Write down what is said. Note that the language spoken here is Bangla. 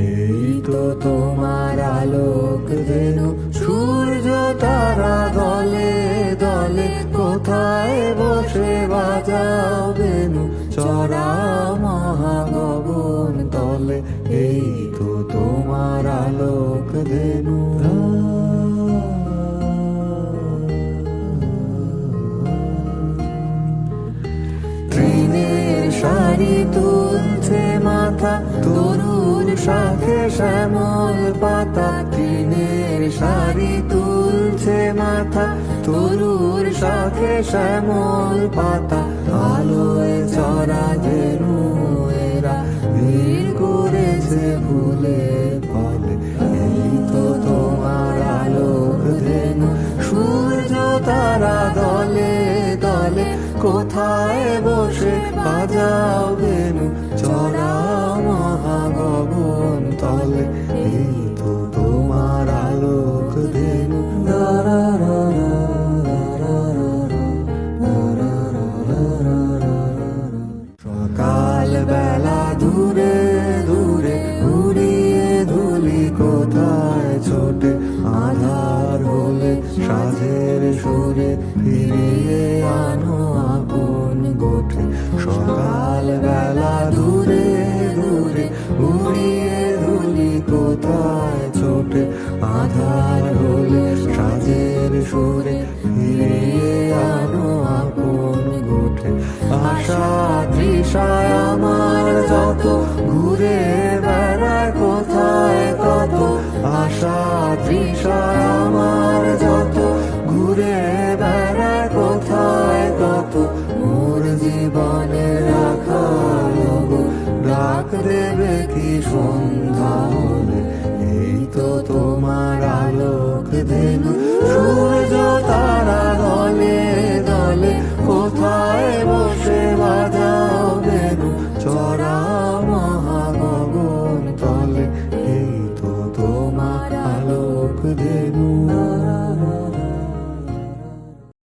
এই তো তোমার আলোক ধেনু, সূর্য তারা দলে দলে, কোথায় বসে বাজাও বেনু, চড়া মহাগগন তলে। এই তো তোমার আলোক ধেনু। তৃণের শাড়ি তুলছে মাথা, তরুর শাখে শ্যামল পাতা। তৃণের শাড়ি তুলছে মাথা, তরুর শাখে শ্যামল পাতা। আলোয় চড়া ধেনু এরা, ভিড় করেছে ফুলে ফলে। এই তো তোমার আলোক ধেনু, সূর্য তারা দলে দলে, কোথায় বসে বাজাও বেনু, চড়া মহাগগন তলে। এই তো তোমার আলোক ধেনু। সকাল বেলা দূরে দূরে উড়িয়ে ধুলি কোথায় ছোটে, আধার হলে সাঁঝের সুরে ফিরিয়ে আনো আপন গোঠে। সকাল বেলা দূরে দূরে উড়িয়ে ধুলি কোথায় ছোটে, আধার হলে সাঁঝের সুরে ফিরিয়ে আনো আপন গোঠে। আশা তৃষায় আমার যত ঘুরে বেড়ায় কোথায় কত, আশা তৃষায় আমার যত ঘুরে বেড়ায় কোথায় কত। মোর জীবনের রাখাল গো, ডাক দেবে কি সন্ধ্যা হলে। এই তো তোমার আলোক ধেনু, সূর্য তারা দলে দলে, কোথায় বসে বাজাও বেনু, চড়া মহাগগন তলে। এই তো তোমার আলোক ধেনু।